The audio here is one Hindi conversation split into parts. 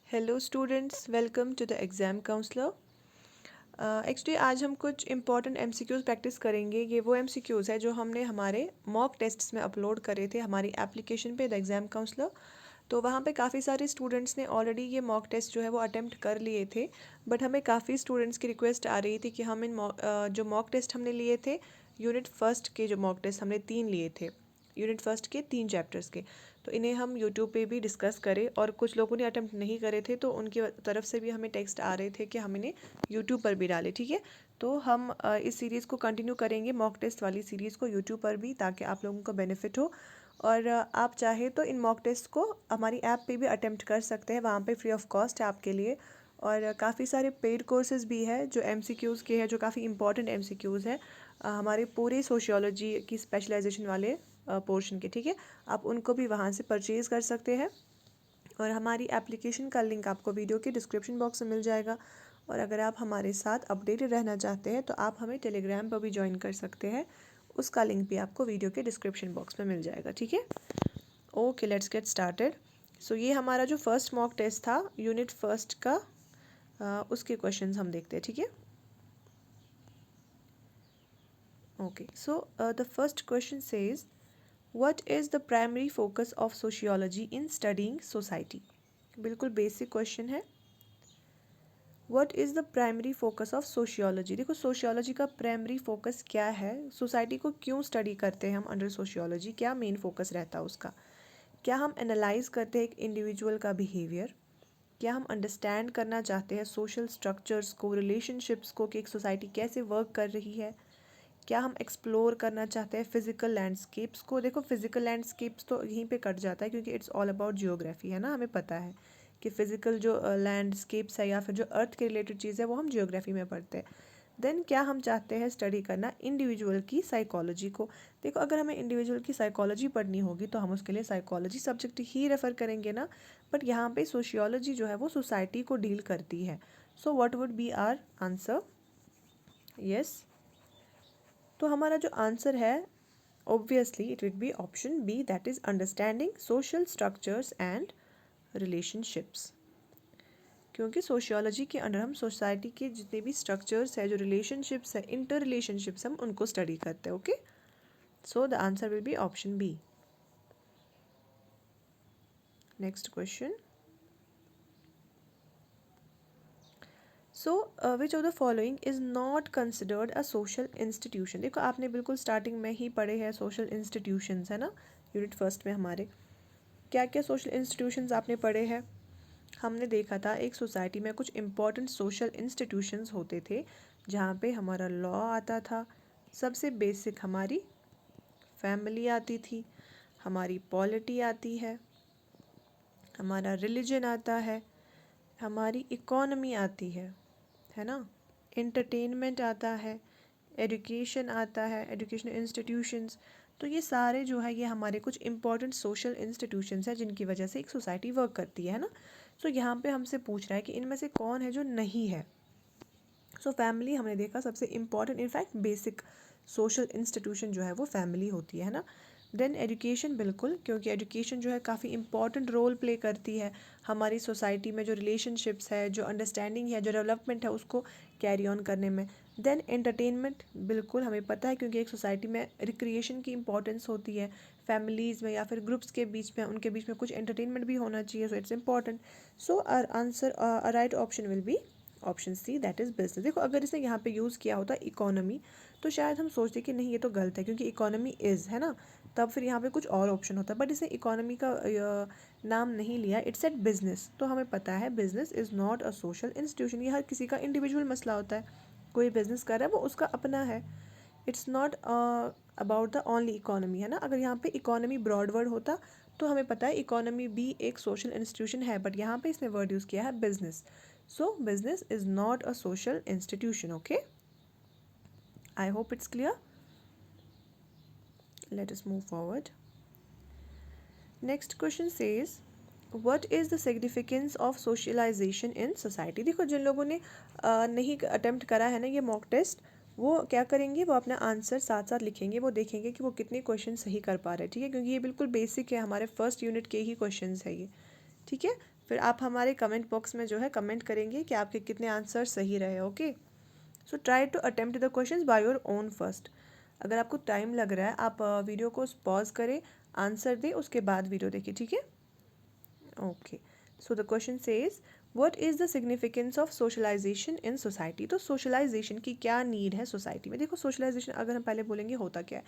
Hello students, welcome to the exam counsellor. Actually आज हम कुछ इंपॉर्टेंट एमसीक्यूज़ प्रैक्टिस करेंगे। ये वो एमसीक्यूज़ है जो हमने हमारे मॉक टेस्ट्स में अपलोड करे थे हमारी एप्लीकेशन पे द एग्ज़ाम काउंसलर। तो वहाँ पे काफ़ी सारे स्टूडेंट्स ने ऑलरेडी ये मॉक टेस्ट जो है वो अटेम्प्ट कर लिए थे। बट हमें काफ़ी स्टूडेंट्स की रिक्वेस्ट आ रही थी कि हम जो मॉक टेस्ट हमने लिए थे, यूनिट फर्स्ट के जो मॉक टेस्ट हमने 3 लिए थे, यूनिट फर्स्ट के 3 चैप्टर्स के, तो इन्हें हम यूट्यूब पे भी डिस्कस करें। और कुछ लोगों ने अटेम्प्ट नहीं करे थे तो उनकी तरफ से भी हमें टेक्स्ट आ रहे थे कि हम इन्हें यूट्यूब पर भी डालें। ठीक है, तो हम इस सीरीज़ को कंटिन्यू करेंगे, मॉक टेस्ट वाली सीरीज़ को यूट्यूब पर भी, ताकि आप लोगों को बेनिफिट हो। और आप चाहे तो इन मॉक टेस्ट को हमारी ऐप पे भी अटेम्प्ट कर सकते हैं, वहाँ पे फ्री ऑफ कॉस्ट है आपके लिए। और काफ़ी सारे पेड कोर्सेज भी है जो एमसीक्यूज़ के हैं, जो काफ़ी इंपॉर्टेंट एमसीक्यूज़ हैं हमारे पूरे सोशियोलॉजी की स्पेशलाइजेशन वाले पोर्शन के। ठीक है, आप उनको भी वहाँ से परचेज़ कर सकते हैं। और हमारी एप्लीकेशन का लिंक आपको वीडियो के डिस्क्रिप्शन बॉक्स में मिल जाएगा। और अगर आप हमारे साथ अपडेटेड रहना चाहते हैं तो आप हमें टेलीग्राम पर भी ज्वाइन कर सकते हैं, उसका लिंक भी आपको वीडियो के डिस्क्रिप्शन बॉक्स में मिल जाएगा। ठीक है, ओके, लेट्स गेट स्टार्टेड। सो ये हमारा जो फर्स्ट मॉक टेस्ट था यूनिट फर्स्ट का, उसके क्वेश्चंस हम देखते हैं। ठीक है, okay. So the first question says, what is the primary focus of sociology in studying society. बिल्कुल बेसिक क्वेश्चन है। What is the primary focus of sociology. देखो, सोशियोलॉजी का प्राइमरी फोकस क्या है, सोसाइटी को क्यों स्टडी करते हैं हम अंडर सोशियोलॉजी, क्या मेन फोकस रहता है उसका। क्या हम एनालाइज करते हैं एक इंडिविजुअल का बिहेवियर, क्या हम अंडरस्टैंड करना चाहते हैं सोशल स्ट्रक्चर्स को, रिलेशनशिप्स को, कि एक सोसाइटी कैसे वर्क कर रही है, क्या हम एक्सप्लोर करना चाहते हैं फिजिकल लैंडस्केप्स को। देखो, फिजिकल लैंडस्केप्स तो यहीं पे कट जाता है क्योंकि इट्स ऑल अबाउट जियोग्राफी, है ना। हमें पता है कि फिजिकल जो लैंडस्केप्स है या फिर जो अर्थ के रिलेटेड चीज़ है वो हम जियोग्राफी में पढ़ते हैं। देन क्या हम चाहते हैं स्टडी करना इंडिविजुअल की साइकोलॉजी को। देखो, अगर हमें इंडिविजुअल की साइकोलॉजी पढ़नी होगी तो हम उसके लिए साइकोलॉजी सब्जेक्ट ही रेफ़र करेंगे ना। बट यहाँ पे सोशियोलॉजी जो है वो सोसाइटी को डील करती है। So what would be our answer. Yes, तो हमारा जो आंसर है obviously it will be option B, that is understanding social structures and relationships. क्योंकि सोशियोलॉजी के अंडर हम सोसाइटी के जितने भी स्ट्रक्चर्स है, जो रिलेशनशिप्स है, इंटर रिलेशनशिप्स, हम उनको स्टडी करते हैं। Okay, so the answer will be option B. Next question, so which of the following is not considered a social institution. देखो, आपने बिल्कुल स्टार्टिंग में ही पढ़े हैं सोशल इंस्टीट्यूशंस, है ना, यूनिट फर्स्ट में हमारे क्या क्या सोशल इंस्टीट्यूशंस आपने पढ़े हैं। हमने देखा था एक सोसाइटी में कुछ इम्पॉर्टेंट सोशल इंस्टीट्यूशंस होते थे जहाँ पे हमारा लॉ आता था, सबसे बेसिक हमारी फैमिली आती थी, हमारी पॉलिटी आती हमारा रिलीजन आता है, हमारी इकोनॉमी आती है ना, एंटरटेनमेंट आता है, एजुकेशन आता है, एजुकेशनल इंस्टीट्यूशंस। तो ये सारे जो है ये हमारे कुछ इंपॉर्टेंट सोशल इंस्टीट्यूशंस हैं जिनकी वजह से एक सोसाइटी वर्क करती है ना। सो यहाँ पे हमसे पूछ रहा है कि इनमें से कौन है जो नहीं है। सो फैमिली हमने देखा सबसे important, in fact basic social institution जो है वो फैमिली होती है ना। देन एजुकेशन, बिल्कुल, क्योंकि एजुकेशन जो है काफ़ी इंपॉर्टेंट रोल प्ले करती है हमारी सोसाइटी में, जो रिलेशनशिप्स है, जो अंडरस्टैंडिंग है, जो डेवलपमेंट है, उसको कैरी ऑन करने में। देन एंटरटेनमेंट, बिल्कुल हमें पता है क्योंकि एक सोसाइटी में रिक्रिएशन की इंपॉर्टेंस होती है, फैमिलीज़ में या फिर ग्रुप्स के बीच में, उनके बीच में कुछ एंटरटेनमेंट भी होना चाहिए, so it's important. So our answer, right option will be option C, that is business. देखो, अगर इसने यहाँ पे यूज़ किया होता इकोनॉमी तो शायद हम सोचते कि नहीं ये तो गलत है क्योंकि इकोनॉमी इज़, है ना, तब फिर यहाँ पे कुछ और ऑप्शन होता है। बट इसने इकोनॉमी का नाम नहीं लिया, इट्स एट बिजनेस। तो हमें पता है business is not a social institution, ये हर किसी का इंडिविजुअल मसला होता है। कोई बिजनेस कर रहा है वो उसका अपना है, it's not about the only economy, है ना। अगर यहाँ पे इकोनॉमी ब्रॉड वर्ड होता तो हमें पता है इकोनॉमी भी एक सोशल इंस्टीट्यूशन है, बट यहाँ पे इसने वर्ड यूज़ किया है business. So business is not a social institution, okay? I hope it's clear. Let us move forward. Next question says, what is the significance of socialization in society? देखो, जिन लोगों ने नहीं अटेम्प्ट करा है ना ये मॉक टेस्ट, वो क्या करेंगे, वो अपना आंसर साथ साथ लिखेंगे, वो देखेंगे कि वो कितने क्वेश्चन सही कर पा रहे हैं। ठीक है, क्योंकि ये बिल्कुल बेसिक है, हमारे फर्स्ट यूनिट के ही क्वेश्चंस है ये। ठीक है, फिर आप हमारे कमेंट बॉक्स में जो है कमेंट करेंगे कि आपके कितने आंसर सही रहे। Okay, so try to attempt the questions by your own first. अगर आपको टाइम लग रहा है आप वीडियो को पॉज करें, आंसर दें, उसके बाद वीडियो देखिए, ठीक है। Okay, so the question says what is the significance of socialisation in society. तो सोशलाइजेशन की क्या नीड है सोसाइटी में। देखो सोशलाइजेशन अगर हम पहले बोलेंगे होता क्या है।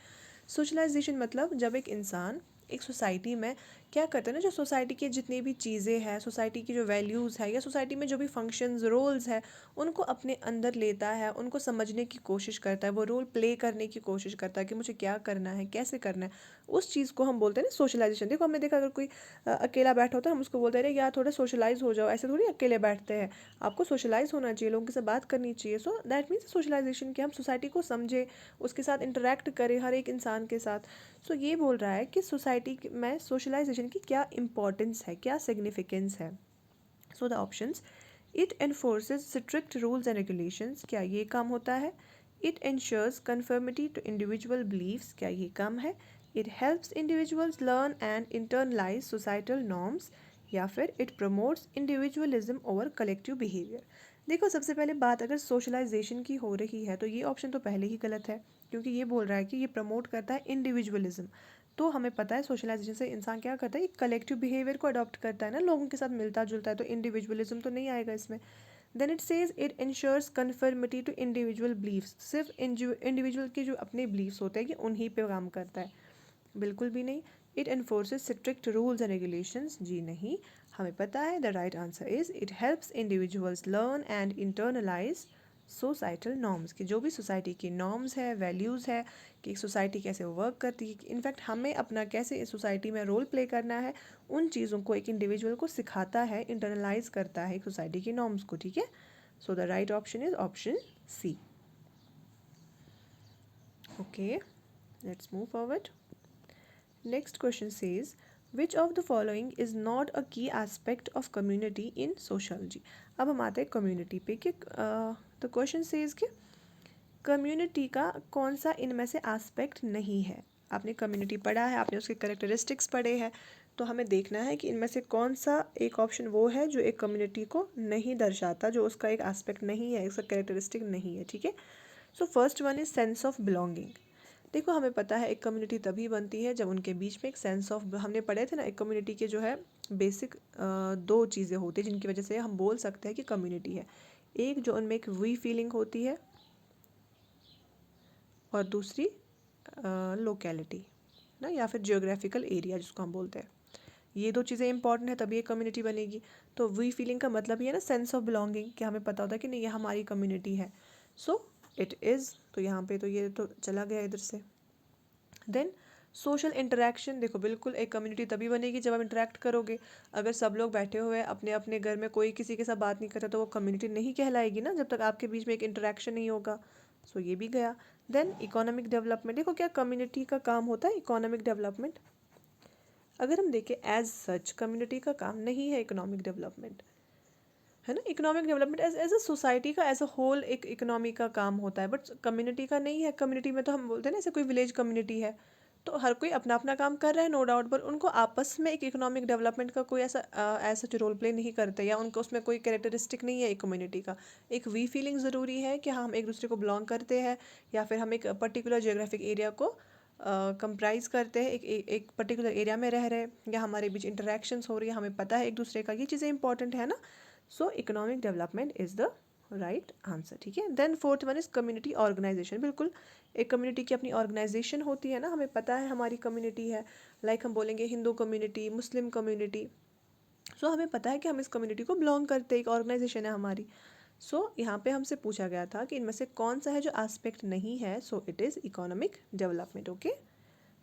सोशलाइजेशन मतलब जब एक इंसान एक सोसाइटी में क्या करता है ना, जो सोसाइटी की जितनी भी चीज़ें हैं, सोसाइटी की जो वैल्यूज़ है या सोसाइटी में जो भी फंक्शंस रोल्स है, उनको अपने अंदर लेता है, उनको समझने की कोशिश करता है, वो रोल प्ले करने की कोशिश करता है कि मुझे क्या करना है, कैसे करना है। उस चीज़ को हम बोलते हैं ना सोशलाइजेशन। देखो हमने देखा अगर कोई अकेला बैठा होता है हम उसको बोलते हैं यार थोड़ा सोशलाइज हो जाओ, ऐसे थोड़ी अकेले बैठते हैं, आपको सोशलाइज होना चाहिए, लोगों के साथ बात करनी चाहिए। सो दैट मीन्स सोशलाइजेशन कि हम सोसाइटी को समझे, उसके साथ इंटरेक्ट करें हर एक इंसान के साथ। सो ये बोल रहा है कि सोसाइटी में सोशलाइजेशन की क्या इंपॉर्टेंस है, क्या सिग्निफिकेंस है। So the options, it enforces strict rules and regulations, क्या ये काम होता है। It ensures conformity to individual beliefs, क्या ये काम है। It helps individuals learn and internalise societal norms, या फिर it promotes individualism over collective behaviour. देखो सबसे पहले बात अगर सोशलाइजेशन की हो रही है तो ये ऑप्शन तो पहले ही गलत है, क्योंकि ये बोल रहा है कि ये प्रमोट करता है इंडिविजुअलिज्म। तो हमें पता है सोशलाइजेशन से इंसान क्या करता है, एक कलेक्टिव बिहेवियर को अडॉप्ट करता है ना, लोगों के साथ मिलता जुलता है, तो इंडिविजुअलिज्म तो नहीं आएगा इसमें। Then it says it ensures conformity to individual beliefs, सिर्फ इंडिविजुअल के जो अपने बिलीव्स होते हैं कि उन्हीं पे काम करता है, बिल्कुल भी नहीं। It enforces strict rules and regulations, जी नहीं। हमें पता है the right answer is it helps individuals learn and internalise societal norms, कि जो भी सोसाइटी की नॉर्म्स है, वैल्यूज़ है, कि सोसाइटी कैसे वर्क करती है, इनफैक्ट हमें अपना कैसे इस सोसाइटी में रोल प्ले करना है, उन चीज़ों को एक इंडिविजुअल को सिखाता है, इंटरनलाइज करता है एक सोसाइटी की नॉर्म्स को, ठीक है। So the right option is option C. Okay, let's move forward. Next question says, which of the following is not a key aspect of community in sociology। अब हम आते हैं community पे कि the question says कि community का कौन सा इनमें से aspect नहीं है। आपने community पढ़ा है, आपने उसके characteristics पढ़े हैं, तो हमें देखना है कि इनमें से कौन सा एक ऑप्शन वो है जो एक कम्युनिटी को नहीं दर्शाता, जो उसका एक एस्पेक्ट नहीं है, उसका कैरेक्टरिस्टिक नहीं है, ठीक है। So first one is sense of belonging. देखो हमें पता है एक कम्युनिटी तभी बनती है जब उनके बीच में एक सेंस ऑफ, हमने पढ़े थे ना एक कम्युनिटी के जो है बेसिक दो चीज़ें होती हैं जिनकी वजह से हम बोल सकते हैं कि कम्युनिटी है। एक जो उनमें एक वी फीलिंग होती है और दूसरी लोकेलिटी ना, या फिर जियोग्राफिकल एरिया जिसको हम बोलते हैं। ये दो चीज़ें इंपॉर्टेंट है तभी एक कम्युनिटी बनेगी। तो वी फीलिंग का मतलब ये ना सेंस ऑफ बिलोंगिंग, कि हमें पता होता है कि नहीं ये हमारी कम्युनिटी है। सो इट इज़, तो यहाँ पे तो ये तो चला गया इधर से। देन सोशल इंटरेक्शन, देखो बिल्कुल एक कम्युनिटी तभी बनेगी जब आप इंटरेक्ट करोगे। अगर सब लोग बैठे हुए हैं अपने अपने घर में, कोई किसी के साथ बात नहीं करता, तो वो कम्युनिटी नहीं कहलाएगी ना जब तक आपके बीच में एक इंटरेक्शन नहीं होगा। सो ये भी गया। देन इकोनॉमिक डेवलपमेंट, देखो क्या कम्युनिटी का काम होता है इकोनॉमिक डेवलपमेंट। अगर हम देखें एज सच कम्युनिटी का काम नहीं है इकोनॉमिक डेवलपमेंट, है ना। Economic development as a society का एज अ होल एक इकोनॉमी का काम होता है, बट कम्युनिटी का नहीं है। कम्युनिटी में तो हम बोलते हैं ना, जैसे कोई विलेज कम्युनिटी है तो हर कोई अपना अपना काम कर रहा है, नो डाउट, पर उनको आपस में एक इकोनॉमिक डेवलपमेंट का कोई ऐसा रोल प्ले नहीं करते, या उनको उसमें कोई कैरेक्टरिस्टिक नहीं है एक कम्युनिटी का। एक वी फीलिंग ज़रूरी है कि हाँ हम एक दूसरे को बिलोंग करते हैं, या फिर हम एक पर्टिकुलर जियोग्राफिक एरिया को कंप्राइज करते हैं, एक पर्टिकुलर एरिया में रह रहे हैं, या हमारे बीच इंटरेक्शंस हो रही है, हमें पता है एक दूसरे का, ये चीज़ें इंपॉर्टेंट है ना। So economic development is the right answer, ठीक है। Then fourth one is community organisation. बिल्कुल एक कम्युनिटी की अपनी ऑर्गेनाइजेशन होती है ना, हमें पता है हमारी कम्युनिटी है, लाइक हम बोलेंगे हिंदू कम्युनिटी, मुस्लिम कम्युनिटी। सो हमें पता है कि हम इस कम्युनिटी को बिलोंग करते हैं, एक ऑर्गेनाइजेशन है हमारी। सो यहाँ पे हमसे पूछा गया था कि इनमें से कौन सा है जो एस्पेक्ट नहीं है। So it is economic development. Okay,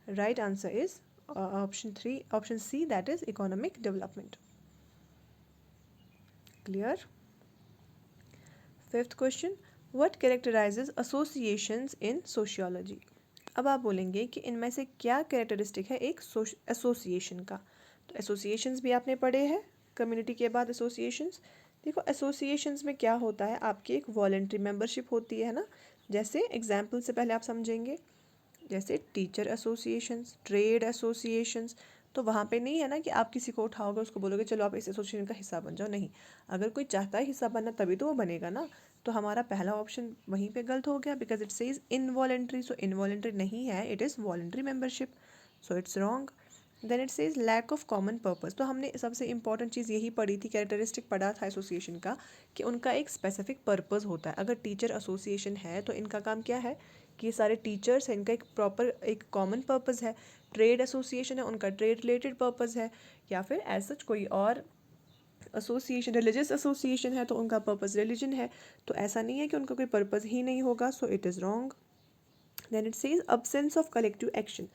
right answer is option C, that is economic development. Clear. Fifth question, what characterises associations in sociology. अब आप बोलेंगे कि इनमें से क्या कैरेक्टरिस्टिक है एक एसोसिएशन का। तो एसोसिएशंस भी आपने पढ़े हैं, कम्युनिटी के बाद एसोसिएशंस। देखो एसोसिएशंस में क्या होता है, आपकी एक वॉलेंट्री मेंबरशिप होती है ना। जैसे एग्जाम्पल से पहले आप समझेंगे, जैसे टीचर एसोसिएशंस, ट्रेड एसोसिएशंस, तो वहाँ पे नहीं है ना कि आप किसी को उठाओगे उसको बोलोगे चलो आप इस एसोसिएशन का हिस्सा बन जाओ, नहीं। अगर कोई चाहता है हिस्सा बनना तभी तो वो बनेगा ना। तो हमारा पहला ऑप्शन वहीं पे गलत हो गया, because it says involuntary. So involuntary नहीं है, it is voluntary membership, so it's wrong. Then it says lack of common purpose. तो हमने सबसे इंपॉर्टेंट चीज़ यही पढ़ी थी, कैरेक्टरिस्टिक पढ़ा था एसोसिएशन का, कि उनका एक स्पेसिफिक पर्पस होता है। अगर टीचर एसोसिएशन है तो इनका काम क्या है कि ये सारे टीचर्स हैं, इनका एक प्रॉपर एक कॉमन पर्पस है। ट्रेड एसोसिएशन है, उनका ट्रेड रिलेटेड पर्पस है, या फिर एज सच कोई और एसोसिएशन, रिलीजियस एसोसिएशन है तो उनका पर्पस रिलीजन है। तो ऐसा नहीं है कि उनका कोई पर्पस ही नहीं होगा, so it is wrong. Then it says absence of collective action.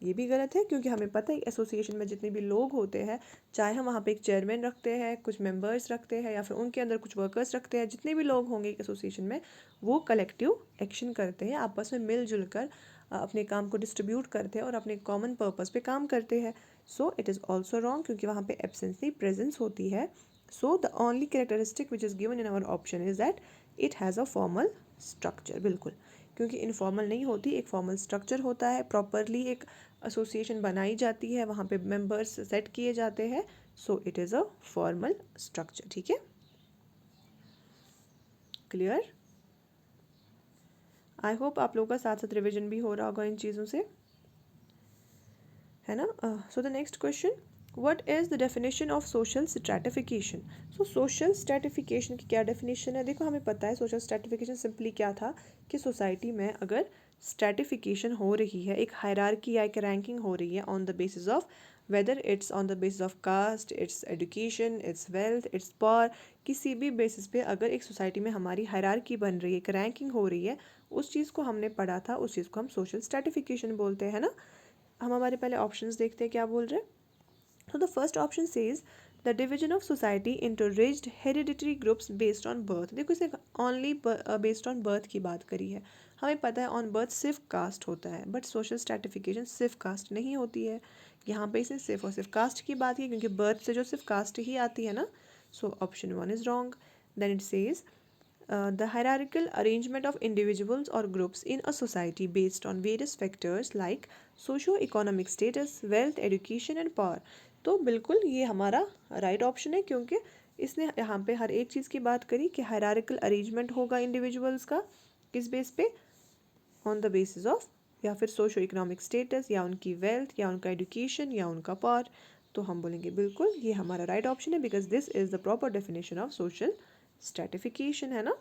ये भी गलत है, क्योंकि हमें पता है एसोसिएशन में जितने भी लोग होते हैं, चाहे हम वहाँ पे एक चेयरमैन रखते हैं, कुछ मेंबर्स रखते हैं, या फिर उनके अंदर कुछ वर्कर्स रखते हैं, जितने भी लोग होंगे एक एसोसिएशन में, वो कलेक्टिव एक्शन करते हैं, आपस में मिलजुल कर अपने काम को डिस्ट्रीब्यूट करते हैं और अपने कॉमन पर्पस पे काम करते हैं। So it is also wrong, क्योंकि वहाँ पे एब्सेंस नहीं प्रेजेंस होती है। So the only characteristic which is given in our option is that it has a formal structure. बिल्कुल, क्योंकि इनफॉर्मल नहीं होती, एक फॉर्मल स्ट्रक्चर होता है, प्रॉपरली एक एसोसिएशन बनाई जाती है, वहाँ पे मेंबर्स सेट किए जाते हैं। So it is a formal structure. ठीक है, क्लियर? आई होप आप लोगों का साथ साथ रिविजन भी हो रहा होगा इन चीज़ों से, है ना। So the next question, what is the definition of social stratification. So social stratification की क्या डेफिनेशन है? देखो हमें पता है सोशल स्ट्रैटिफिकेशन सिंपली क्या था कि सोसाइटी में अगर स्ट्रैटिफिकेशन हो रही है, एक हायरार्की या एक रैंकिंग हो रही है on the basis of whether it's on the basis of caste, it's education, it's wealth, it's power, किसी भी बेसिस पे अगर एक सोसाइटी में हमारी हायरार्की बन रही है, एक रैंकिंग हो रही है, उस चीज़ को हमने पढ़ा था, उस चीज़ को हम सोशल स्ट्रैटिफिकेशन बोलते हैं ना। हम हमारे पहले ऑप्शंस देखते हैं क्या बोल रहे हैं। तो the first option says the division of society into rigid hereditary groups based on birth. देखो इसे ओनली बेस्ड ऑन बर्थ की बात करी है। हमें पता है ऑन बर्थ सिर्फ कास्ट होता है, बट सोशल स्ट्रैटिफिकेशन सिर्फ कास्ट नहीं होती है। यहाँ पे इसे सिर्फ और सिर्फ कास्ट की बात की, क्योंकि बर्थ से जो सिर्फ कास्ट ही आती है ना। So option 1 is wrong. Then it says the hierarchical arrangement of individuals or groups in a society based on various factors like socio-economic status, wealth, education and power। तो बिल्कुल ये हमारा राइट ऑप्शन है, क्योंकि इसने यहाँ पे हर एक चीज़ की बात करी कि हायरार्किकल अरेंजमेंट होगा इंडिविजुअल्स का, किस बेस पे, ऑन द बेसिस ऑफ या फिर सोशो इकोनॉमिक स्टेटस, या उनकी वेल्थ, या उनका एजुकेशन, या उनका पावर। तो हम बोलेंगे बिल्कुल ये हमारा राइट ऑप्शन है, because this is the proper definition of social stratification, है ना।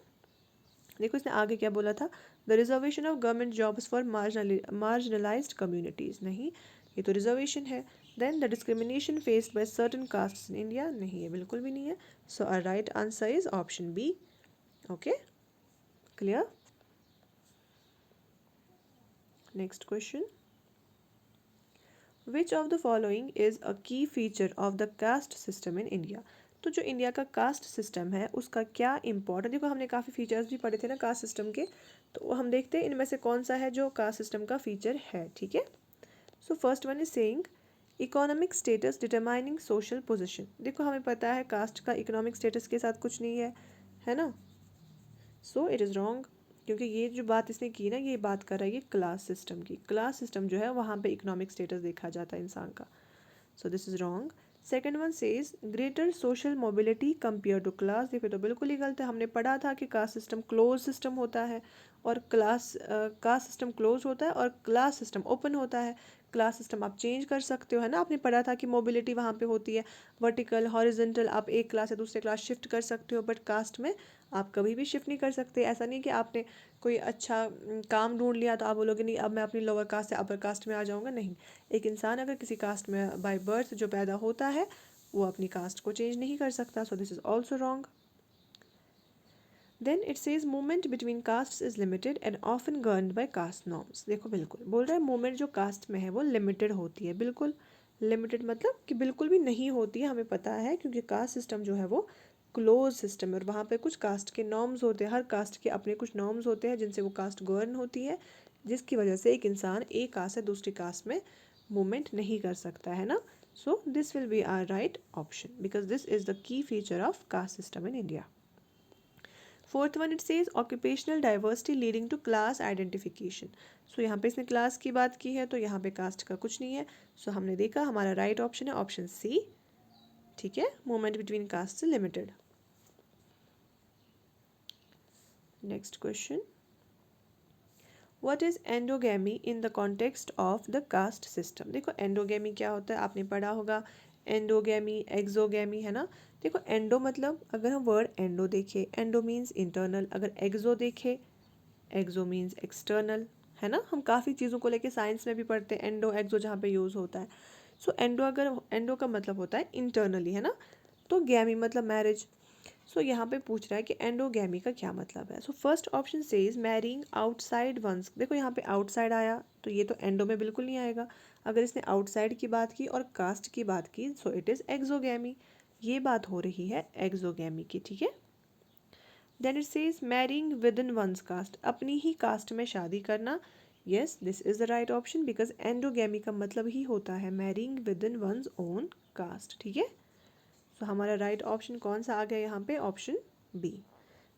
देखो इसने आगे क्या बोला था, the reservation of government jobs for marginalised communities, नहीं, ये तो रिजर्वेशन है। Then the discrimination faced by certain castes in India, नहीं है, बिल्कुल भी नहीं है। So our right answer is option B. Okay, clear. Next question, which of the following is a की feature of the cast system in India. तो जो इंडिया का कास्ट सिस्टम है उसका क्या इंपॉर्टेंट, देखो हमने काफ़ी फीचर्स भी पढ़े थे ना कास्ट सिस्टम के, तो हम देखते हैं इनमें से कौन सा है जो कास्ट सिस्टम का फीचर है। ठीक है, so first one is saying economic status determining social position. देखो हमें पता है कास्ट का इकोनॉमिक स्टेटस के साथ कुछ नहीं है ना। सो इट इज़ रॉन्ग, क्योंकि ये जो बात इसने की ना, ये बात कर रहा है ये क्लास सिस्टम की। क्लास सिस्टम जो है वहाँ पे इकोनॉमिक स्टेटस देखा जाता है इंसान का। So this is wrong. Second one says greater social mobility compare to class. देखो तो बिल्कुल ही गलत है, हमने पढ़ा था कि कास्ट सिस्टम क्लोज सिस्टम होता है और कास्ट सिस्टम क्लोज होता है और क्लास सिस्टम ओपन होता है। क्लास सिस्टम आप चेंज कर सकते हो, है ना, आपने पढ़ा था कि मोबिलिटी वहाँ पे होती है वर्टिकल हॉरिजेंटल, आप एक क्लास से दूसरे क्लास शिफ्ट कर सकते हो, बट कास्ट में आप कभी भी शिफ्ट नहीं कर सकते। ऐसा नहीं कि आपने कोई अच्छा काम ढूंढ लिया तो आप बोलोगे नहीं अब मैं अपनी लोअर कास्ट से अपर कास्ट में आ जाऊँगा, नहीं। एक इंसान अगर किसी कास्ट में बाय बर्थ जो पैदा होता है वो अपनी कास्ट को चेंज नहीं कर सकता। So this is also wrong. Then it says movement between caste is limited and often governed by caste norms. देखो बिल्कुल बोल रहा है मूवमेंट जो कास्ट में है वो लिमिटेड होती है। बिल्कुल लिमिटेड मतलब कि बिल्कुल भी नहीं होती है, हमें पता है, क्योंकि कास्ट सिस्टम जो है वो क्लोज सिस्टम है और वहाँ पे कुछ कास्ट के नॉर्म्स होते हैं, हर कास्ट के अपने कुछ नॉर्म्स होते हैं जिनसे वो कास्ट गवर्न होती है, जिसकी वजह से एक इंसान एक कास्ट से दूसरी कास्ट में मूवमेंट नहीं कर सकता, है ना। So this will be our right option, because this is the key feature of caste system in India. Fourth one it says occupational diversity leading to class identification. सो यहाँ पे इसने क्लास की बात की है, तो यहाँ पे कास्ट का कुछ नहीं है। सो हमने देखा हमारा राइट ऑप्शन है ऑप्शन सी, ठीक है, मूवमेंट बिटवीन कास्ट से limited. Next question, what is endogamy in the context of the caste system. देखो एंडोगैमी क्या होता है, आपने पढ़ा होगा, एंडोगैमी एक्सोगैमी, है ना। देखो एंडो मतलब अगर हम वर्ड एंडो देखें, एंडो मीन्स इंटरनल, अगर एक्सो देखें, एक्सो मीन्स एक्सटर्नल, है ना। हम काफ़ी चीज़ों को लेके साइंस में भी पढ़ते हैं, एंडो एक्सो जहाँ पे यूज़ होता है। सो एंडो, अगर एंडो का मतलब होता है इंटरनली, है ना, तो गैमी मतलब मैरिज। सो यहाँ पे पूछ रहा है कि एंडोगैमी का क्या मतलब है। So first option says marrying outside one's. देखो यहाँ पे आउटसाइड आया, तो ये तो एंडो में बिल्कुल नहीं आएगा। अगर इसने आउटसाइड की बात की और कास्ट की बात की, सो इट इज़ एक्सोगैमी। ये बात हो रही है एक्सोगैमी की, ठीक है। Then it says marrying within one's caste, अपनी ही कास्ट में शादी करना। Yes, this is the right option, because endogamy का मतलब ही होता है marrying within one's own caste, ठीक है। सो हमारा राइट ऑप्शन कौन सा आ गया यहाँ पे, option B.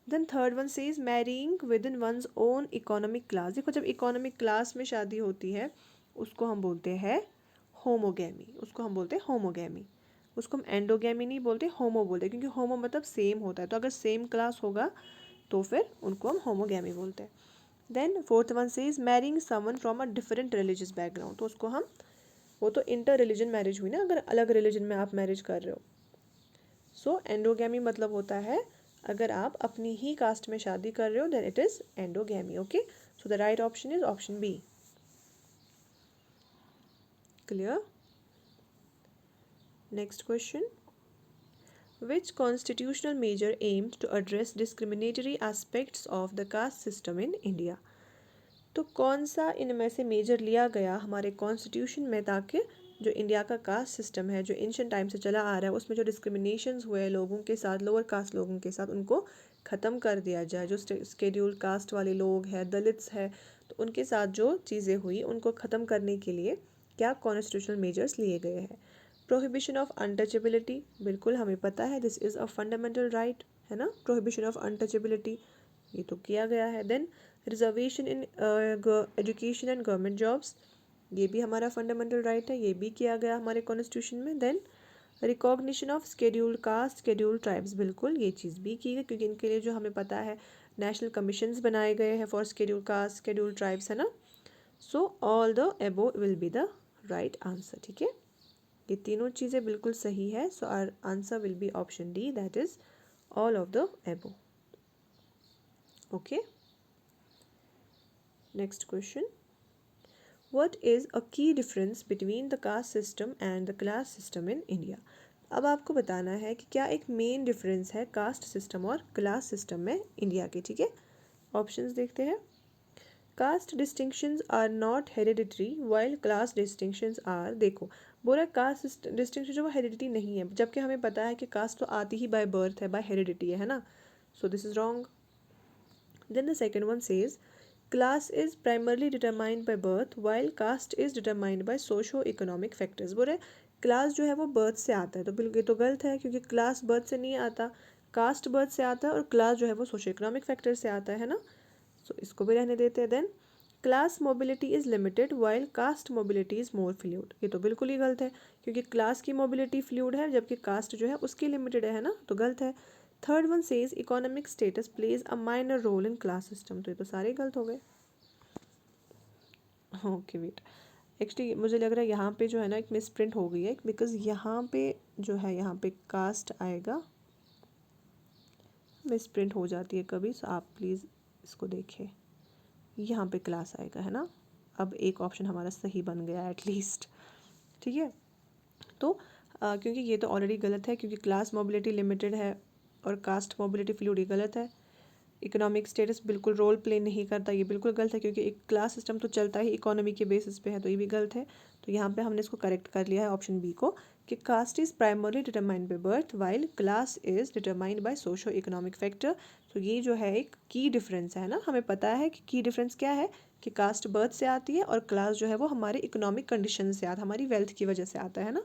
Then third one says marrying within one's own economic class. देखो जब इकोनॉमिक क्लास में शादी होती है उसको हम बोलते हैं होमोगैमी, उसको हम बोलते हैं होमोगैमी। उसको हम एंडोगैमी नहीं बोलते, होमो बोलते हैं, क्योंकि होमो मतलब सेम होता है, तो अगर सेम क्लास होगा तो फिर उनको हम होमोगैमी बोलते हैं। Then fourth one says marrying someone from a different religious background, तो उसको हम, वो तो इंटर रिलीजन मैरिज हुई ना, अगर अलग रिलीजन में आप मैरिज कर रहे हो। सो एंडोगैमी मतलब होता है अगर आप अपनी ही कास्ट में शादी कर रहे हो, then it is endogamy, okay. So the right option is option B. Clear. Next question, which constitutional measure aimed to address discriminatory aspects of the caste system in India। तो कौन सा इनमें से मेजर लिया गया हमारे कॉन्स्टिट्यूशन में, ताकि जो इंडिया का कास्ट सिस्टम है जो एंशिएंट टाइम से चला आ रहा है उसमें जो डिस्क्रिमिनेशंस हुए लोगों के साथ, लोअर कास्ट लोगों के साथ, उनको ख़त्म कर दिया जाए। जो स्केड्यूल कास्ट वाले लोग हैं, दलित्स हैं, तो उनके साथ जो चीज़ें हुई उनको ख़त्म करने के लिए क्या कॉन्स्टिट्यूशनल मेजर्स लिए गए हैं। प्रोहिबिशन ऑफ अनटचेबिलिटी, बिल्कुल हमें पता है this is a fundamental right, है ना। प्रोहिबिशन ऑफ अनटचेबिलिटी ये तो किया गया है। Then reservation in education and government jobs, ये भी हमारा फंडामेंटल राइट है, ये भी किया गया हमारे कॉन्स्टिट्यूशन में। Then recognition of scheduled caste scheduled tribes, बिल्कुल ये चीज़ भी की गई, क्योंकि इनके लिए जो हमें पता है नेशनल कमीशंस बनाए गए हैं for scheduled caste scheduled tribes, है ना। So all the above will be the right answer, ठीक है। ये तीनों चीज़ें बिल्कुल सही है। So our answer will be option D, that is all of the above, okay. Next question, what is a key difference between the caste system and the class system in India। अब आपको बताना है कि क्या एक मेन डिफरेंस है कास्ट सिस्टम और क्लास सिस्टम में इंडिया के, ठीक है। ऑप्शंस देखते हैं। Caste distinctions are not hereditary while class distinctions are, देखो बोला कास्ट डिस्टिंक्शन जो वो हेरिडिटी नहीं है, जबकि हमें पता है कि कास्ट तो आती ही बाय बर्थ है, बाय हेरिडिटी है ना। So this is wrong. Then the second one says class is primarily determined by birth while caste is determined by socio-economic factors। बोले क्लास जो है वो बर्थ से आता है, तो बिल्कुल ये तो गलत है, क्योंकि क्लास बर्थ से नहीं आता, कास्ट बर्थ से आता है, और क्लास जो है वो सोशो इकोनॉमिक फैक्टर से आता है ना। सो इसको भी रहने देते हैं। Then class mobility is limited while caste mobility is more fluid, ये तो बिल्कुल ही गलत है, क्योंकि क्लास की मोबिलिटी फ्लूइड है जबकि कास्ट जो है उसकी लिमिटेड है ना, तो गलत है। Third one says economic status plays a minor role in class system, तो ये तो सारे गलत हो गए। ओके वेट, एक्चुअली मुझे लग रहा है यहाँ पे जो है ना एक मिस प्रिंट हो गई है, बिकॉज यहाँ पे जो है यहाँ पे कास्ट आएगा, मिस प्रिंट हो जाती है कभी, सो आप प्लीज़ इसको देखें, यहाँ पे क्लास आएगा, है ना। अब एक ऑप्शन हमारा सही बन गया एटलीस्ट, ठीक है। तो क्योंकि ये तो ऑलरेडी गलत है, क्योंकि क्लास मोबिलिटी लिमिटेड है और कास्ट मोबिलिटी फ्लूइड गलत है। इकोनॉमिक स्टेटस बिल्कुल रोल प्ले नहीं करता, ये बिल्कुल गलत है, क्योंकि एक क्लास सिस्टम तो चलता ही इकोनॉमी के बेसिस पे है, तो ये भी गलत है। तो यहाँ पे हमने इसको करेक्ट कर लिया है ऑप्शन बी को, कि caste is primarily determined by birth while class is determined by socio economic factor. तो ये जो है एक की डिफरेंस है ना, हमें पता है कि की डिफरेंस क्या है, कि कास्ट बर्थ से आती है और क्लास जो है वो हमारे इकोनॉमिक कंडीशन से आता है, हमारी वेल्थ की वजह से आता है ना।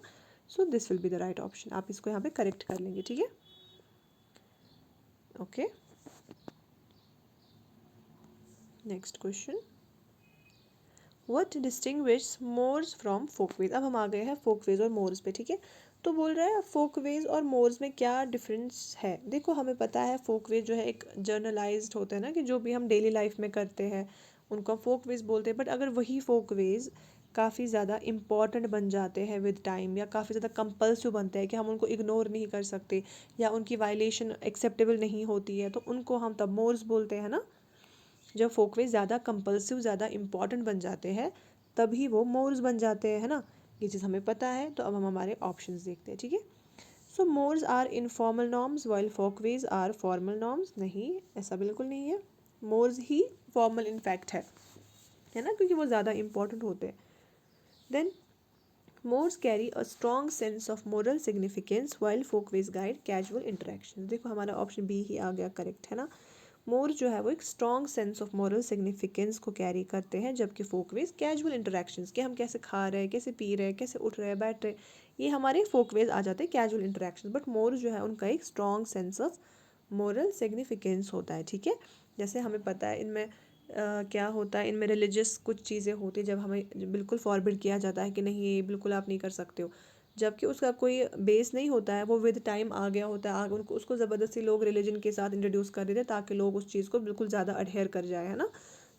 So this will be the right option, आप इसको यहाँ पे करेक्ट कर लेंगे, ठीक है, okay. Next question, what distinguish mores from folkways. अब हम आ गए हैं फोकवेज और मोर्स पे, ठीक है। तो बोल रहा है फोकवेज और मोर्स में क्या डिफरेंस है। देखो हमें पता है फोकवेज जो है एक जर्नलाइज्ड होता है ना, कि जो भी हम डेली लाइफ में करते हैं उनको हम फोकवेज बोलते हैं। बट अगर वही फोकवेज काफ़ी ज़्यादा इम्पॉर्टेंट बन जाते हैं विद टाइम, या काफ़ी ज़्यादा कंपल्सिव बनते हैं कि हम उनको इग्नोर नहीं कर सकते, या उनकी वायलेशन एक्सेप्टेबल नहीं होती है, तो उनको हम तब मोर्स बोलते हैं ना। जब फोकवेज ज़्यादा कंपल्सिव, ज़्यादा इंपॉर्टेंट बन जाते हैं, तभी वो मोर्स बन जाते हैं, है ना। ये चीज़ हमें पता है। तो अब हम हमारे ऑप्शंस देखते हैं, ठीक है। So mores are informal norms while folkways are formal norms. नहीं, ऐसा बिल्कुल नहीं है। मोर्स ही फॉर्मल इनफैक्ट है ना, क्योंकि वो ज़्यादा इंपॉर्टेंट होते हैं। Then mores carry a strong sense of moral significance while folkways guide casual interaction. देखो हमारा ऑप्शन बी ही आ गया करेक्ट, है ना। मोर जो है वो एक strong sense of moral significance को कैरी करते हैं, जबकि फोकवेज कैजुअल इंटरेक्शंस, के हम कैसे खा रहे हैं, कैसे पी रहे हैं, कैसे उठ रहे हैं, बैठ रहे हैं, ये हमारे फोकवेज आ जाते हैं कैजुअल इंटरेक्शन। बट मोर जो है उनका एक strong sense of moral significance होता है, ठीक है। जैसे हमें पता है इनमें क्या होता है, इनमें रिलीजियस कुछ चीज़ें होती है जब हमें बिल्कुल फॉरबिड किया जाता है कि नहीं ये बिल्कुल आप नहीं कर सकते हो, जबकि उसका कोई बेस नहीं होता है, वो विद टाइम आ गया होता है। आगे उनको उसको ज़बरदस्ती लोग रिलीजन के साथ इंट्रोड्यूस कर देते हैं ताकि लोग उस चीज़ को बिल्कुल ज़्यादा अडहेयर कर जाए, है ना।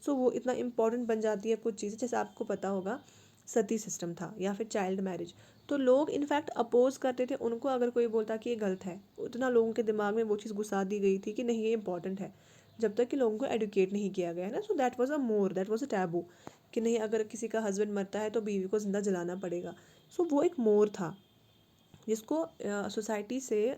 सो वो इतना इंपॉर्टेंट बन जाती है कुछ चीज़ें। जैसे आपको पता होगा सती सिस्टम था, या फिर चाइल्ड मैरिज, तो लोग इनफैक्ट अपोज करते थे उनको। अगर कोई बोलता कि ये गलत है, उतना लोगों के दिमाग में वो चीज़ घुसा दी गई थी कि नहीं ये इंपॉर्टेंट है, जब तक कि लोगों को एडुकेट नहीं किया गया, है ना। So that was a more, that was a taboo, कि नहीं अगर किसी का हस्बैंड मरता है तो बीवी को जिंदा जलाना पड़ेगा। सो वो एक मोर था जिसको सोसाइटी से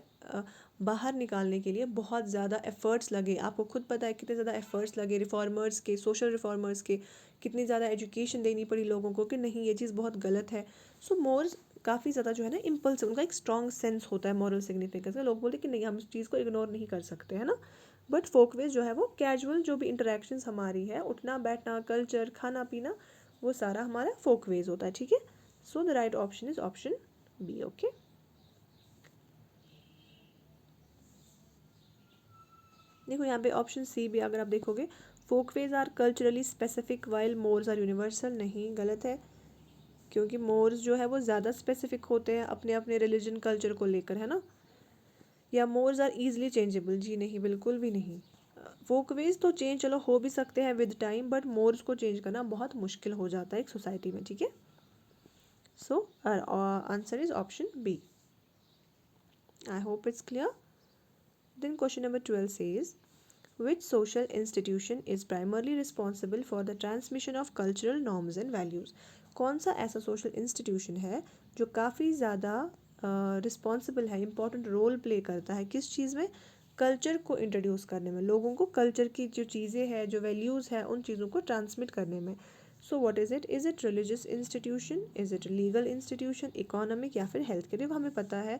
बाहर निकालने के लिए बहुत ज़्यादा एफ़र्ट्स लगे। आपको खुद पता है कितने ज़्यादा एफ़र्ट्स लगे रिफॉर्मर्स के, सोशल रिफॉर्मर्स के, कितनी ज़्यादा एजुकेशन देनी पड़ी लोगों को कि नहीं ये चीज़ बहुत गलत है। सो मोर्स काफ़ी ज़्यादा जो है ना इम्पल्स, उनका एक स्ट्रॉन्ग सेंस होता है मॉरल सिग्निफिकेंस का। लोग बोलते हैं कि नहीं हम इस चीज़ को इग्नोर नहीं कर सकते, है ना। बट फोकवेज जो है वो कैजुअल जो भी इंटरेक्शंस हमारी है, उठना बैठना, कल्चर, खाना पीना, वो सारा हमारा फोकवेज होता है, ठीक है। So the right option is option B, okay. देखो यहाँ पे ऑप्शन सी भी अगर आप देखोगे, folkways are culturally specific while mores are universal. नहीं, गलत है, क्योंकि मोर्स जो है वो ज़्यादा स्पेसिफिक होते हैं अपने अपने रिलीजन कल्चर को लेकर, है ना। या मोर्स आर ईजिली चेंजेबल। जी नहीं, बिल्कुल भी नहीं। फोकवेज तो चेंज चलो हो भी सकते हैं विद टाइम, बट मोर्स को चेंज करना बहुत मुश्किल हो जाता है एक सोसाइटी में, ठीक है। So answer is option B. I hope it's clear. Then question number 12 says, which social institution is primarily responsible for the transmission of cultural norms and values। कौन सा ऐसा सोशल इंस्टीट्यूशन है जो काफ़ी ज़्यादा रिस्पॉन्सिबल है, इंपॉर्टेंट रोल प्ले करता है किस चीज़ में, कल्चर को इंट्रोड्यूस करने में, लोगों को कल्चर की जो चीज़ें हैं, जो वैल्यूज़ हैं, उन चीज़ों को ट्रांसमिट करने में। So what is it religious institution, is it legal institution, economic, या फिर हेल्थ केयर। हमें पता है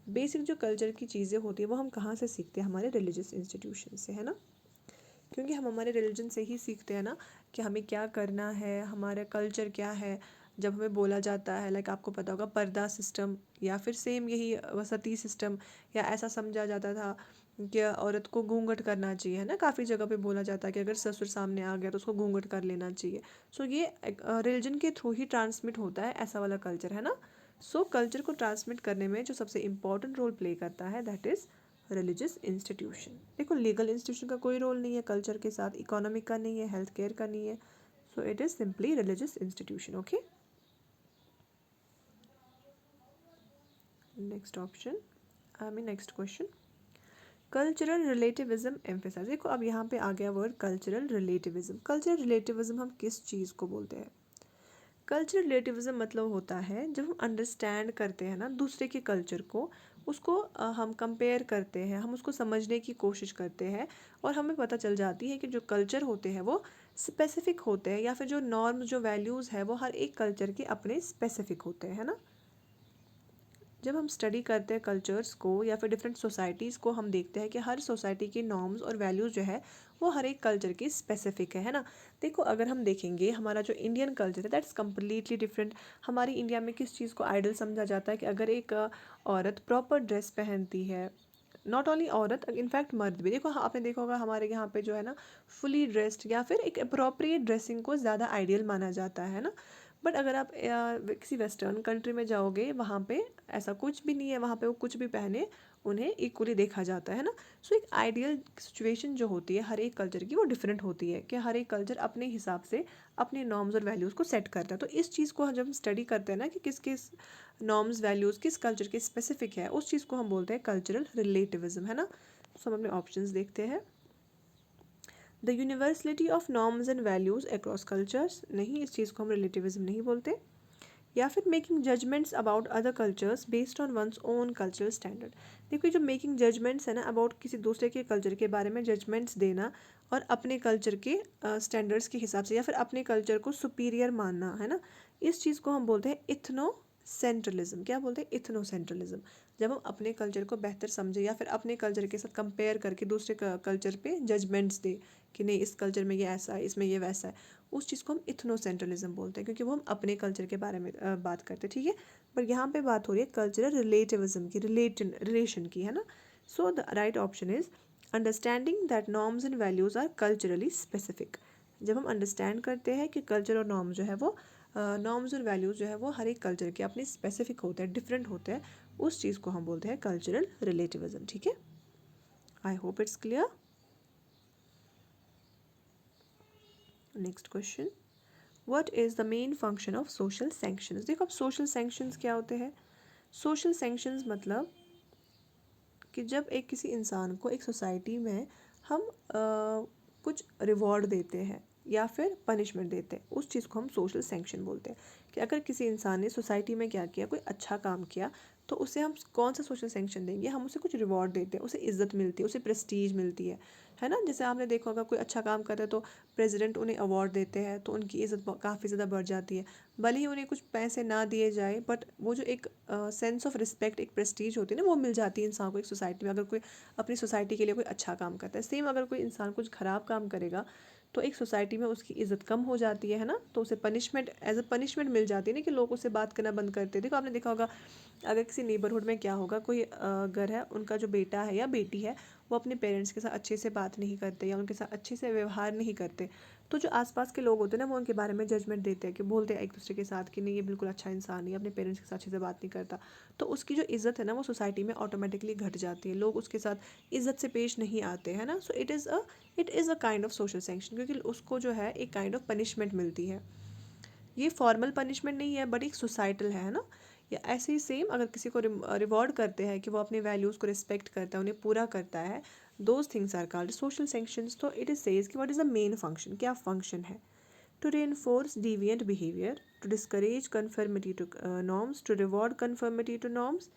बेसिक जो कल्चर की चीज़ें होती है वो हम कहाँ से सीखते हैं, हमारे रिलीजियस इंस्टीट्यूशन से, है ना। क्योंकि हम हमारे रिलीजन से ही सीखते हैं ना कि हमें क्या करना है, हमारा कल्चर क्या है। जब हमें बोला जाता है, लाइक आपको पता होगा पर्दा सिस्टम, या फिर सेम यही सती सिस्टम, या ऐसा समझा जाता था कि औरत को घूंघट करना चाहिए, है ना। काफ़ी जगह पे बोला जाता है कि अगर ससुर सामने आ गया तो उसको घूंघट कर लेना चाहिए। सो ये रिलीजन के थ्रू ही ट्रांसमिट होता है, ऐसा वाला कल्चर, है ना। सो कल्चर को ट्रांसमिट करने में जो सबसे इम्पॉर्टेंट रोल प्ले करता है दैट इज़ रिलीजियस इंस्टीट्यूशन। देखो लीगल इंस्टीट्यूशन का कोई रोल नहीं है कल्चर के साथ, इकोनॉमिक का नहीं है, हेल्थ केयर का नहीं है। So it is simply religious institution, okay. Next option, I mean next question, cultural relativism emphasize. देखो अब यहाँ पे आ गया word cultural relativism. Cultural relativism हम किस चीज़ को बोलते हैं। कल्चरल रिलेटिविज्म मतलब होता है जब हम अंडरस्टैंड करते हैं ना दूसरे के कल्चर को, उसको हम कंपेयर करते हैं, हम उसको समझने की कोशिश करते हैं, और हमें पता चल जाती है कि जो कल्चर होते हैं वो स्पेसिफिक होते हैं, या फिर जो नॉर्म्स जो वैल्यूज़ है वो हर एक कल्चर के अपने स्पेसिफिक होते हैं, है ना। जब हम स्टडी करते हैं कल्चर्स को या फिर डिफरेंट सोसाइटीज़ को, हम देखते हैं कि हर सोसाइटी की नॉर्म्स और वैल्यूज़ जो है वो हर एक कल्चर की स्पेसिफिक है ना। देखो अगर हम देखेंगे हमारा जो इंडियन कल्चर है दैट्स कम्प्लीटली डिफरेंट। हमारी इंडिया में किस चीज़ को आइडल समझा जाता है कि अगर एक औरत प्रॉपर ड्रेस पहनती है, नॉट ओनली औरत, इनफैक्ट मर्द भी। देखो आपने देखा होगा हमारे यहाँ पे जो है ना फुली ड्रेस्ड या फिर एक अप्रोप्रिएट ड्रेसिंग को ज़्यादा आइडियल माना जाता है ना। बट अगर आप किसी वेस्टर्न कंट्री में जाओगे वहाँ पे ऐसा कुछ भी नहीं है, वहाँ पे वो कुछ भी पहने उन्हें इक्वली देखा जाता है ना। सो एक आइडियल सिचुएशन जो होती है हर एक कल्चर की वो डिफरेंट होती है कि हर एक कल्चर अपने हिसाब से अपने नॉर्म्स और वैल्यूज़ को सेट करता है। तो इस चीज़ को जब हम स्टडी करते हैं ना कि किस किस नॉर्म्स वैल्यूज़ किस कल्चर के स्पेसिफिक है, उस चीज़ को हम बोलते हैं कल्चरल रिलेटिविज्म, है ना। सो हम अपने ऑप्शंस देखते हैं। The universality of norms and values across cultures, नहीं, इस चीज़ को हम रिलेटिविज्म नहीं बोलते। या फिर making judgments about other cultures based on one's own cultural standard. देखो ये जो मेकिंग जजमेंट्स है ना अबाउट किसी दूसरे के कल्चर के बारे में जजमेंट्स देना और अपने कल्चर के स्टैंडर्ड्स के हिसाब से या फिर अपने कल्चर को सुपीरियर मानना, है ना, इस चीज़ को हम बोलते हैं इथनो सेंट्रलिज्म। क्या बोलते हैं? Ethno centralism. जब हम अपने कल्चर को बेहतर समझे या फिर अपने कल्चर के साथ कंपेयर करके दूसरे कल्चर पे जजमेंट्स दे कि नहीं इस कल्चर में ये ऐसा है, इसमें ये वैसा है, उस चीज़ को हम इथनो सेंट्रलिज्म बोलते हैं, क्योंकि वो हम अपने कल्चर के बारे में बात करते हैं, ठीक है। पर यहाँ पे बात हो रही है कल्चरल रिलेटिविज्म की, रिलेशन की, है ना। So the right option is understanding that norms and values are culturally specific. जब हम अंडरस्टैंड करते हैं कि कल्चर और नॉर्म जो है वो नॉर्म्स और वैल्यूज़ जो है वो हर एक कल्चर के अपने स्पेसिफिक होते हैं, डिफरेंट होते हैं, उस चीज़ को हम बोलते हैं कल्चरल रिलेटिविज्म, ठीक है। आई hope it's clear. Next question, what is the main function of social sanctions. देखो अब सोशल सैंक्शंस क्या होते हैं? सोशल सैंक्शंस मतलब कि जब एक किसी इंसान को एक सोसाइटी में हम कुछ रिवॉर्ड देते हैं या फिर पनिशमेंट देते हैं, उस चीज़ को हम सोशल सैंक्शन बोलते हैं। कि अगर किसी इंसान ने सोसाइटी में क्या किया, कोई अच्छा काम किया, तो उसे हम कौन सा सोशल सैंक्शन देंगे? हम उसे कुछ रिवॉर्ड देते हैं, उसे इज्जत मिलती है, उसे प्रेस्टीज मिलती है ना। जैसे आपने देखा होगा कोई अच्छा काम कर रहा है तो प्रेसिडेंट उन्हें अवार्ड देते हैं, तो उनकी इज्जत काफ़ी ज़्यादा बढ़ जाती है। भले ही उन्हें कुछ पैसे ना दिए जाए, बट वो जो एक सेंस ऑफ रिस्पेक्ट, एक प्रेस्टीज होती है ना, वो मिल जाती है इंसान को एक सोसाइटी में, अगर कोई अपनी सोसाइटी के लिए कोई अच्छा काम करता है। सेम अगर कोई इंसान कुछ ख़राब काम करेगा तो एक सोसाइटी में उसकी इज्जत कम हो जाती है ना, तो उसे पनिशमेंट एज अ पनिशमेंट मिल जाती है ना, कि लोग उससे बात करना बंद करते हैं। देखो आपने देखा होगा अगर किसी नेबरहुड में क्या होगा, कोई घर है, उनका जो बेटा है या बेटी है वो अपने पेरेंट्स के साथ अच्छे से बात नहीं करते या उनके साथ अच्छे से व्यवहार नहीं करते, तो जो आसपास के लोग होते हैं ना वो उनके बारे में जजमेंट देते हैं, कि बोलते हैं एक दूसरे के साथ कि नहीं ये बिल्कुल अच्छा इंसान नहीं, अपने पेरेंट्स के साथ अच्छे से बात नहीं करता। तो उसकी जो इज़्ज़त है ना वो सोसाइटी में ऑटोमेटिकली घट जाती है, लोग उसके साथ इज़्ज़त से पेश नहीं आते हैं ना। सो it is a kind of social sanction, क्योंकि उसको जो है एक काइंड ऑफ पनिशमेंट मिलती है। ये फॉर्मल पनिशमेंट नहीं है बट एक सोसाइटल है ना। या ऐसे ही सेम अगर किसी को रिवॉर्ड करते हैं कि वो अपने वैल्यूज़ को रिस्पेक्ट करता है, उन्हें पूरा करता है, those things are called social sanctions. तो इट इज सेज कि what is the main function, क्या फंक्शन है? To reinforce deviant behavior, to discourage conformity to norms, to reward conformity to norms,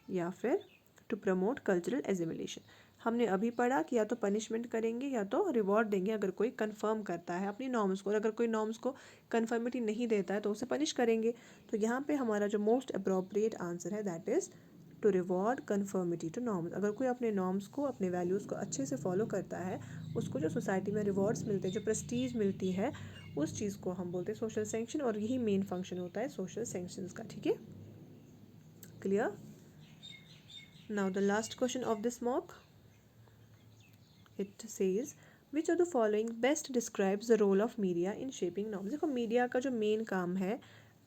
या फिर टू प्रमोट कल्चरल एजिमुलेशन। हमने अभी पढ़ा कि या तो पनिशमेंट करेंगे या तो रिवॉर्ड देंगे अगर कोई कंफर्म करता है अपनी नॉर्म्स को, और अगर कोई नॉर्म्स को कंफर्मिटी नहीं देता है तो उसे पनिश करेंगे। तो यहाँ पे हमारा जो मोस्ट अप्रोप्रिएट आंसर है that is to reward conformity to norms. अगर कोई अपने नॉर्म्स को, अपने वैल्यूज़ को अच्छे से फॉलो करता है, उसको जो सोसाइटी में रिवॉर्ड्स मिलते हैं, जो प्रेस्टीज मिलती है, उस चीज़ को हम बोलते हैं सोशल सैंक्शन, और यही मेन फंक्शन होता है सोशल सैंक्शंस का, ठीक है। Clear? Now the last question of this mock, it says which of the following best describes the role of media in shaping norms. देखो मीडिया का जो मेन काम है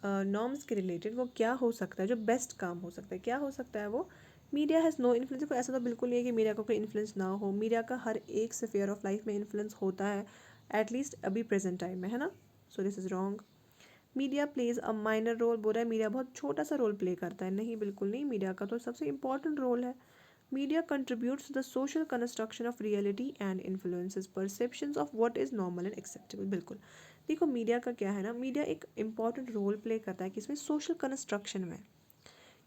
नॉर्म्स के रिलेटेड वो क्या हो सकता है, जो बेस्ट काम हो सकता है, क्या हो सकता है वो? Media has no influence. देखो ऐसा तो बिल्कुल नहीं है कि मीडिया का कोई इन्फ्लुएंस ना हो, मीडिया का हर एक स्फीयर ऑफ लाइफ में इन्फ्लुएंस होता है, एटलीस्ट अभी प्रेजेंट टाइम में, है ना। So this is wrong. Media plays a minor role, बोल रहा है मीडिया बहुत छोटा सा रोल प्ले करता है, नहीं बिल्कुल नहीं, मीडिया का तो सबसे इंपॉर्टेंट रोल है। Media contributes to the social construction of reality and influences perceptions of what is normal and acceptable। बिल्कुल। देखो मीडिया का क्या है ना, मीडिया एक इम्पॉर्टेंट रोल प्ले करता है किसमें? सोशल कंस्ट्रक्शन में,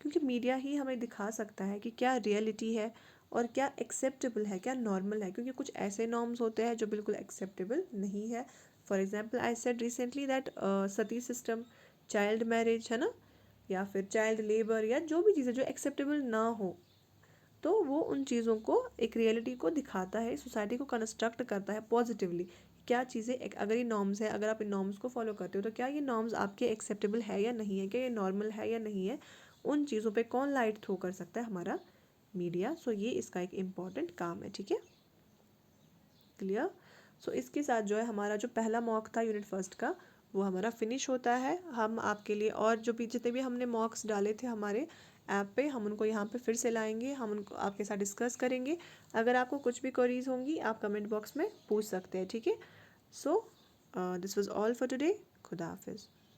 क्योंकि मीडिया ही हमें दिखा सकता है कि क्या रियलिटी है और क्या एक्सेप्टेबल है, क्या नॉर्मल है, क्योंकि कुछ ऐसे नॉर्म्स होते हैं जो बिल्कुल एक्सेप्टेबल नहीं है। For example I said recently that Sati system, child marriage, है ना, या फिर चाइल्ड लेबर, या जो भी चीज़ें जो एक्सेप्टेबल ना हो, तो वो उन चीज़ों को, एक रियलिटी को दिखाता है, सोसाइटी को कंस्ट्रक्ट करता है पॉजिटिवली। क्या चीज़ें अगर ये नॉर्म्स है, अगर आप इन नॉर्म्स को फॉलो करते हो तो क्या ये नॉर्म्स आपके एक्सेप्टेबल है या नहीं है, क्या ये नॉर्मल है या नहीं है, उन चीज़ों पे कौन लाइट थ्रो कर सकता है? हमारा मीडिया। सो ये इसका एक इम्पॉर्टेंट काम है, ठीक है, क्लियर। सो इसके साथ जो है हमारा जो पहला मॉक था यूनिट फर्स्ट का वो हमारा फिनिश होता है। हम आपके लिए और जो भी जितने भी हमने मॉक्स डाले थे हमारे ऐप पे, हम उनको यहाँ पे फिर से लाएंगे, हम उनको आपके साथ डिस्कस करेंगे। अगर आपको कुछ भी क्वेरीज होंगी आप कमेंट बॉक्स में पूछ सकते हैं, ठीक है। So this was all for today. खुदा हाफिज़।